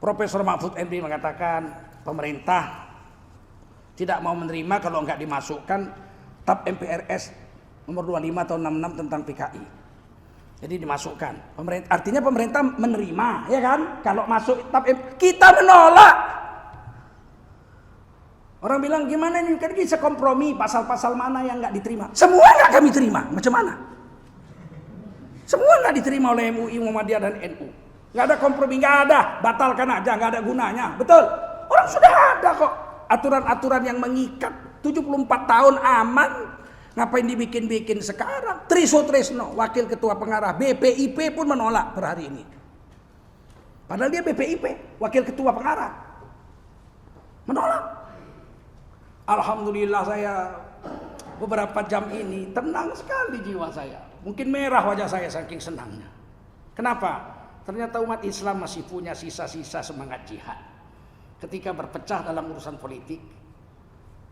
Profesor Mahfud MD mengatakan pemerintah tidak mau menerima kalau enggak dimasukkan TAP MPRS nomor 25 tahun 66 tentang PKI. Jadi dimasukkan. Artinya pemerintah menerima, ya kan? Kalau masuk TAP kita menolak. Orang bilang gimana ini, kan bisa kompromi, pasal-pasal mana yang nggak diterima. Semua nggak kami terima, macam mana? Semua nggak diterima oleh MUI, Muhammadiyah dan NU. Nggak ada kompromi, nggak ada, batalkan aja, nggak ada gunanya, betul? Orang sudah ada kok aturan-aturan yang mengikat. 74 tahun aman, ngapain dibikin-bikin sekarang? Trisno, wakil ketua pengarah BPIP pun menolak per hari ini. Padahal dia BPIP, wakil ketua pengarah, menolak. Alhamdulillah saya beberapa jam ini tenang sekali jiwa saya. Mungkin merah wajah saya saking senangnya. Kenapa? Ternyata umat Islam masih punya sisa-sisa semangat jihad. Ketika berpecah dalam urusan politik,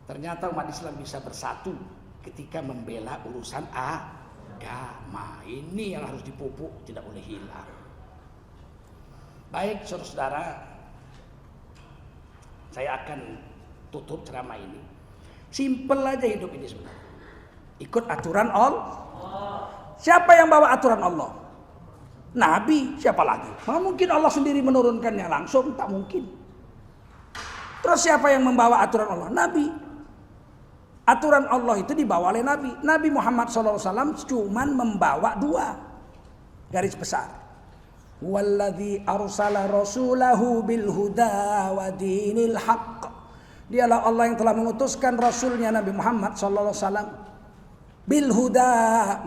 ternyata umat Islam bisa bersatu ketika membela urusan agama. Ini yang harus dipupuk, tidak boleh hilang. Baik saudara, saya akan tutup ceramah ini. Simpel aja hidup ini sebenarnya. Ikut aturan Allah. Siapa yang bawa aturan Allah? Nabi, siapa lagi? Mungkin Allah sendiri menurunkannya langsung? Tak mungkin. Terus siapa yang membawa aturan Allah? Nabi. Aturan Allah itu dibawa oleh Nabi. Nabi Muhammad SAW cuman membawa 2 garis besar. Walladzi arsala rasulahu bil huda wa dinil haqq. Dialah Allah yang telah mengutuskan rasulnya Nabi Muhammad sallallahu alaihi wasallam bil huda,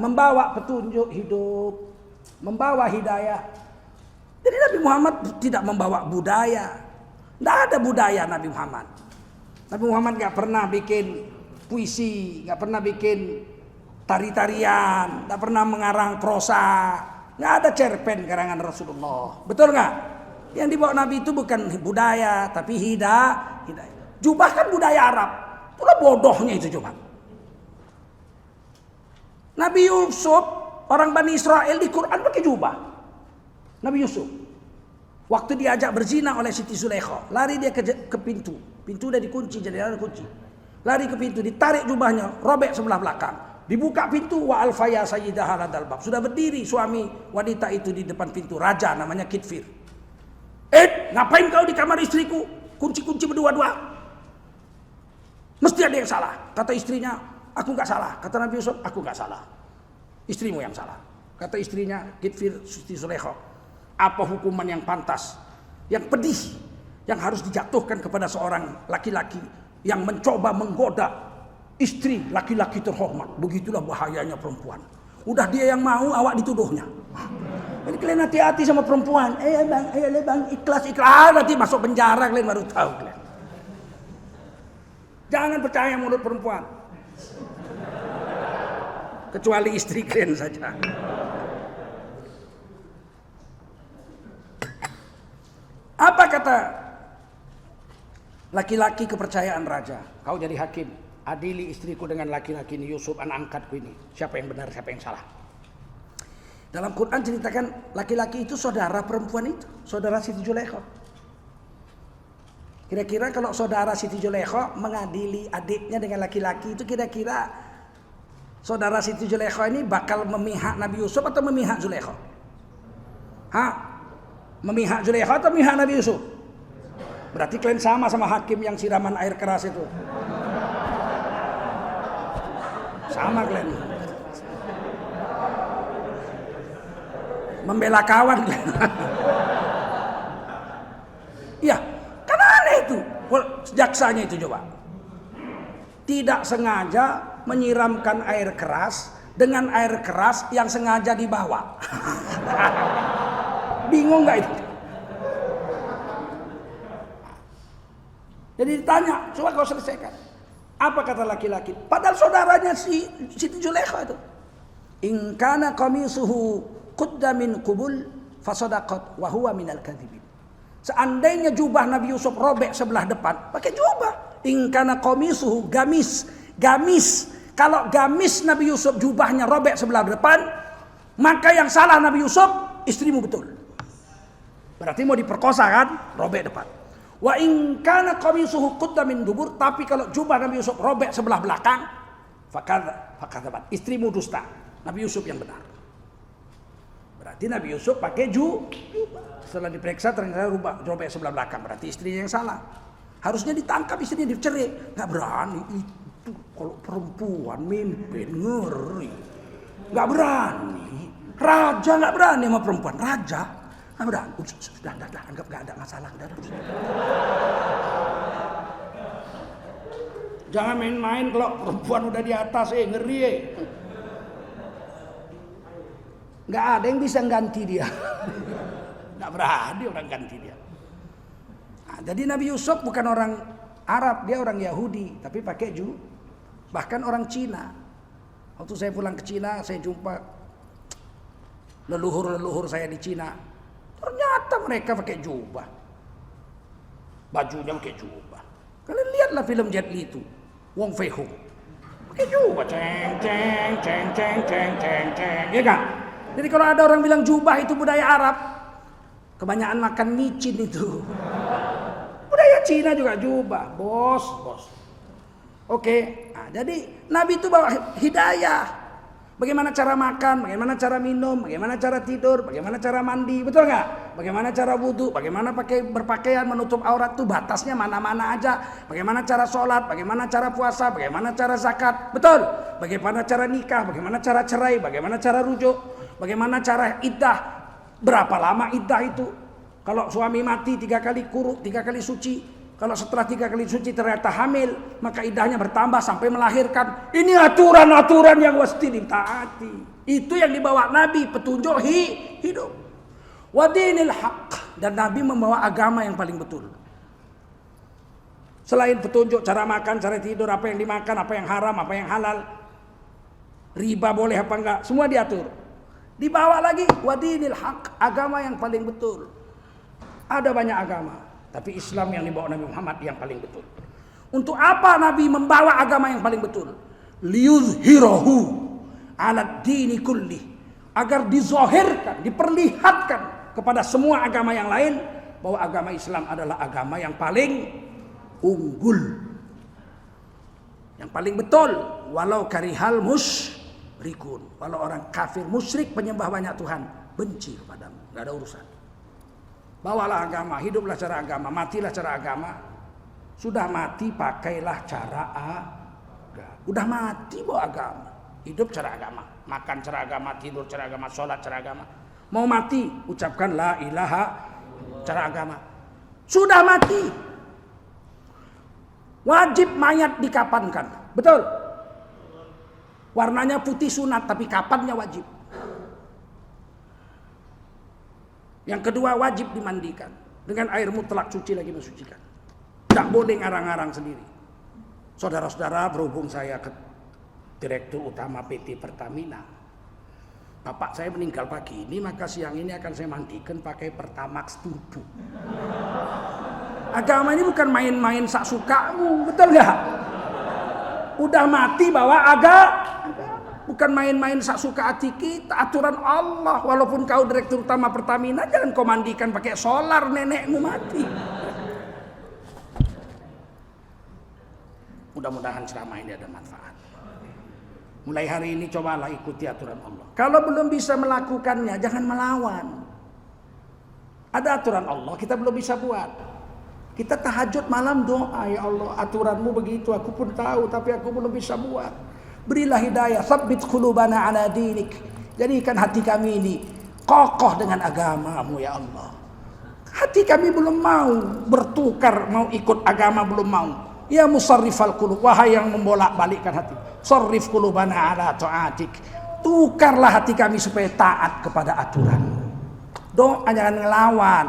membawa petunjuk hidup, membawa hidayah. Jadi Nabi Muhammad tidak membawa budaya. Tidak ada budaya Nabi Muhammad. Nabi Muhammad gak pernah bikin puisi, gak pernah bikin tari-tarian, gak pernah mengarang prosa. Gak ada cerpen karangan Rasulullah. Betul gak? Yang dibawa Nabi itu bukan budaya, tapi hidayah. Jubah kan budaya Arab. Itulah bodohnya itu jubah. Nabi Yusuf, orang Bani Israel di Quran pakai jubah. Nabi Yusuf. Waktu diajak berzina oleh Siti Zulaikha, lari dia ke pintu. Pintu udah dikunci, jadi ada kunci. Lari ke pintu, ditarik jubahnya, robek sebelah belakang. Dibuka pintu, wa alfaya sayyidaha ladal bab. Sudah berdiri suami wanita itu di depan pintu, raja namanya Kitfir. Ngapain kau di kamar istriku? Kunci-kunci berdua-dua. Mesti ada yang salah. Kata istrinya, aku gak salah. Kata Nabi Yusuf, aku gak salah. Istrimu yang salah. Kata istrinya Kitfir Siti Zulaikha, apa hukuman yang pantas, yang pedih, yang harus dijatuhkan kepada seorang laki-laki yang mencoba menggoda istri laki-laki terhormat? Begitulah bahayanya perempuan. Udah dia yang mau, awak dituduhnya. Jadi kalian hati-hati sama perempuan. Bang, ikhlas. Nanti masuk penjara kalian baru tahu kalian. Jangan percaya mulut perempuan. Kecuali istri kalian saja. Apa kata laki-laki kepercayaan raja? Kau jadi hakim, adili istriku dengan laki-laki ini, Yusuf anak angkatku ini. Siapa yang benar, siapa yang salah? Dalam Quran ceritakan laki-laki itu saudara perempuan itu, saudara Siti Zulaikha. Kira-kira kalau saudara Siti Zulaikha mengadili adiknya dengan laki-laki itu, kira-kira saudara Siti Zulaikha ini bakal memihak Nabi Yusuf atau memihak Zulaikha? Memihak Zulaikha atau memihak Nabi Yusuf? Berarti kalian sama hakim yang siraman air keras itu. Sama kalian. Membela kawan kalian. Iya, kan aneh itu. Jaksanya itu coba. Tidak sengaja menyiramkan air keras dengan air keras yang sengaja dibawa. Bingung gak itu? Jadi ditanya, coba kau selesaikan. Apa kata laki-laki? Padahal saudaranya Siti Zulaikha itu. In kana qamisuhu qudda min qubul fasadaqat wa huwa minal kadhibin. Seandainya jubah Nabi Yusuf robek sebelah depan, pakai jubah. In kana qamisuhu gamis. Kalau gamis Nabi Yusuf jubahnya robek sebelah depan, maka yang salah Nabi Yusuf, istrimu betul. Berarti mau diperkosa kan? Robek depan. Wa in kana qamisuhu qudda min dubur, tapi kalau jubah Nabi Yusuf robek sebelah belakang, fakadzabat. Istrimu dusta. Nabi Yusuf yang benar. Berarti Nabi Yusuf pakai jubah. Setelah diperiksa ternyata robek sebelah belakang. Berarti istrinya yang salah. Harusnya ditangkap, istrinya dicerai. Enggak berani itu kalau perempuan mimpin, ngeri. Enggak berani. Raja enggak berani sama perempuan. Raja sudah, anggap gak ada masalah. Jangan main-main kalau perempuan udah di atas, ngeri. Gak ada yang bisa ganti dia. Gak berani orang ganti dia. Nah, jadi Nabi Yusuf bukan orang Arab, dia orang Yahudi, tapi pakai bahkan orang Cina. Waktu saya pulang ke Cina, saya jumpa leluhur saya di Cina. Ternyata mereka pakai jubah. Bajunya pakai jubah. Kalian lihatlah film Jet Li itu, Wong Fei Hung. Pakai jubah, ceng. Ya kan? Jadi kalau ada orang bilang jubah itu budaya Arab, kebanyakan makan micin itu. Budaya Cina juga jubah, bos. Oke. Nah, jadi Nabi itu bawa hidayah. Bagaimana cara makan, bagaimana cara minum, bagaimana cara tidur, bagaimana cara mandi, betul nggak? Bagaimana cara wudhu, bagaimana berpakaian menutup aurat itu batasnya mana-mana aja. Bagaimana cara sholat, bagaimana cara puasa, bagaimana cara zakat, betul? Bagaimana cara nikah, bagaimana cara cerai, bagaimana cara rujuk, bagaimana cara iddah. Berapa lama iddah itu? Kalau suami mati 3 kali kuruk, 3 kali suci. Kalau setelah 3 kali suci ternyata hamil, maka iddahnya bertambah sampai melahirkan. Ini aturan-aturan yang mesti ditaati. Itu yang dibawa Nabi, petunjuk hidup. Wadinil haq. Dan Nabi membawa agama yang paling betul. Selain petunjuk cara makan, cara tidur, apa yang dimakan, apa yang haram, apa yang halal. Riba boleh apa enggak, semua diatur. Dibawa lagi wadinil haq, agama yang paling betul. Ada banyak agama, tapi Islam yang dibawa Nabi Muhammad yang paling betul. Untuk apa Nabi membawa agama yang paling betul? Liyuzhirahu ala dini kulli, agar dizohirkan, diperlihatkan kepada semua agama yang lain bahwa agama Islam adalah agama yang paling unggul, yang paling betul. Walau karihal musyrikun, walau orang kafir musyrik penyembah banyak Tuhan benci kepadamu, nggak ada urusan. Bawalah agama, hiduplah cara agama, matilah cara agama. Sudah mati pakailah cara agama. Udah mati bawa agama, hidup cara agama, makan cara agama, tidur cara agama, sholat cara agama. Mau mati ucapkan la ilaha cara agama. Sudah mati wajib mayat dikapankan, betul? Warnanya putih sunat, tapi kapannya wajib. Yang kedua wajib dimandikan dengan air mutlak, suci lagi mensucikan. Tidak boleh ngarang-ngarang sendiri. Saudara-saudara, berhubung saya ke Direktur Utama PT Pertamina, bapak saya meninggal pagi ini, maka siang ini akan saya mandikan pakai Pertamax Turbo. Agama ini bukan main-main sak sukamu, betul gak? Udah mati bawa agama. Bukan main-main sak suka hati kita, aturan Allah. Walaupun kau Direktur Utama Pertamina, jangan kau mandikan pakai solar, nenekmu mati. Mudah-mudahan ceramah ini ada manfaat. Mulai hari ini cobalah ikuti aturan Allah. Kalau belum bisa melakukannya, jangan melawan. Ada aturan Allah, kita belum bisa buat. Kita tahajud malam doa, ya Allah, aturanmu begitu, aku pun tahu, tapi aku belum bisa buat. Berilah hidayah, tsabbit qulubana ala dinik. Jadikan hati kami ini kokoh dengan agamamu, ya Allah. Hati kami belum mau bertukar, mau ikut agama belum mau. Ya musarrifal qulub, wahai yang membolak-balikkan hati. Sarrif qulubana ala ta'atik. Tukarlah hati kami supaya taat kepada aturan. Doa jangan ngelawan.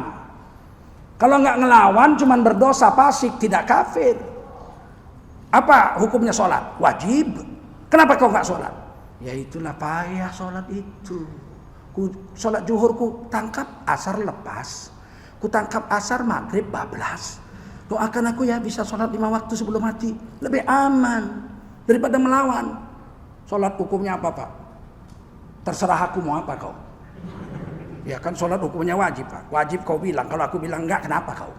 Kalau nggak ngelawan cuman berdosa, fasik, tidak kafir. Apa hukumnya sholat? Wajib. Kenapa kau nggak sholat? Ya itulah payah sholat itu. Sholat zuhur ku tangkap, asar lepas. Ku tangkap asar, maghrib bablas. Doakan aku ya bisa sholat 5 waktu sebelum mati. Lebih aman daripada melawan. Sholat hukumnya apa Pak? Terserah aku mau apa kau. Ya kan sholat hukumnya wajib Pak. Wajib kau bilang. Kalau aku bilang enggak, kenapa kau?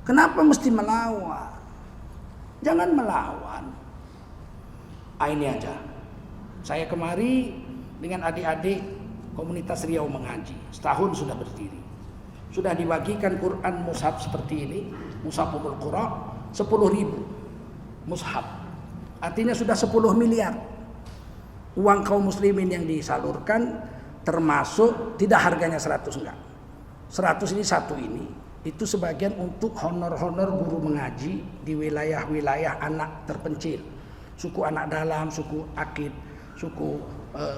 Kenapa mesti melawan? Jangan melawan. Ini aja. Saya kemari dengan adik-adik komunitas Riau Mengaji. Setahun sudah berdiri. Sudah dibagikan Quran mushaf seperti ini. Mushaf Ummul Qura 10.000 mushaf. Artinya sudah 10 miliar. Uang kaum muslimin yang disalurkan, termasuk tidak harganya 100 enggak. 100 ini satu ini. Itu sebagian untuk honor-honor guru mengaji di wilayah-wilayah anak terpencil. Suku anak dalam, suku akid, suku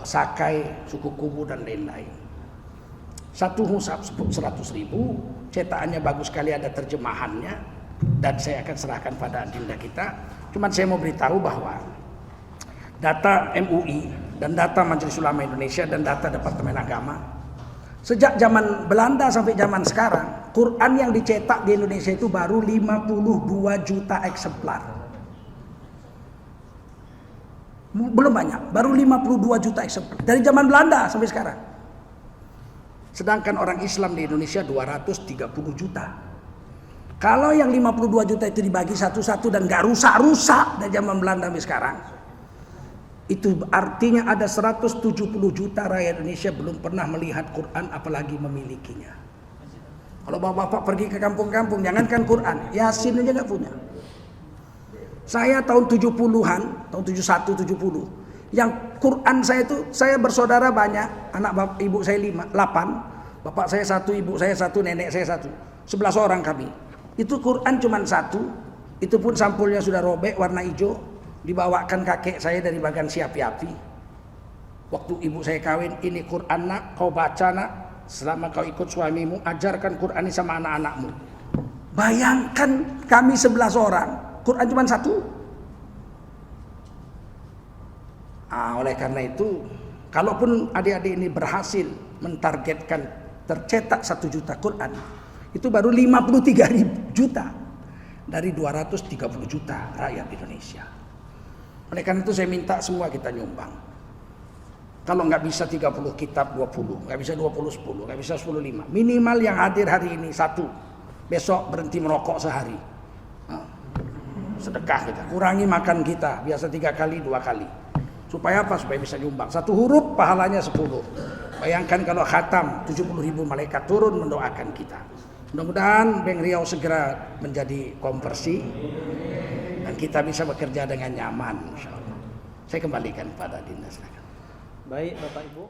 sakai, suku kubu dan lain-lain. Satu mushaf 100.000, cetakannya bagus sekali, ada terjemahannya, dan saya akan serahkan pada adinda kita. Cuman saya mau beritahu bahwa data MUI dan data Majelis Ulama Indonesia dan data Departemen Agama, sejak zaman Belanda sampai zaman sekarang, Quran yang dicetak di Indonesia itu baru 52 juta eksemplar. Belum banyak, baru 52 juta eksemplar dari zaman Belanda sampai sekarang. Sedangkan orang Islam di Indonesia 230 juta. Kalau yang 52 juta itu dibagi satu-satu dan gak rusak-rusak dari zaman Belanda sampai sekarang, itu artinya ada 170 juta rakyat Indonesia belum pernah melihat Quran, apalagi memilikinya. Kalau bapak-bapak pergi ke kampung-kampung, jangankan Quran, Yasin aja gak punya. Saya tahun 70-an, tahun 71, 70. Yang Quran saya itu, saya bersaudara banyak, anak bapak, ibu saya 8. Bapak saya satu, ibu saya satu, nenek saya satu. 11 orang kami. Itu Quran cuma satu. Itu pun sampulnya sudah robek warna hijau. Dibawakan kakek saya dari bagan Siapi-api. Waktu ibu saya kawin, ini Quran nak, kau baca nak. Selama kau ikut suamimu, ajarkan Quran ini sama anak-anakmu. Bayangkan kami 11 orang, Quran cuma satu. Oleh karena itu, kalaupun adik-adik ini berhasil mentargetkan tercetak 1 juta Quran, itu baru 53 juta dari 230 juta rakyat Indonesia. Oleh karena itu saya minta semua kita nyumbang. Kalau nggak bisa 30 kitab 20, nggak bisa 20 10, nggak bisa 10 5. Minimal yang hadir hari ini 1. Besok berhenti merokok sehari. Sedekah kita, kurangi makan kita, biasa 3 kali 2 kali. Supaya apa? Supaya bisa nyumbang. 1 huruf pahalanya 10. Bayangkan kalau khatam 70.000 malaikat turun mendoakan kita. Mudah-mudahan Bank Riau segera menjadi konversi dan kita bisa bekerja dengan nyaman, insyaallah. Saya kembalikan pada Dinda, silakan. Baik Bapak Ibu.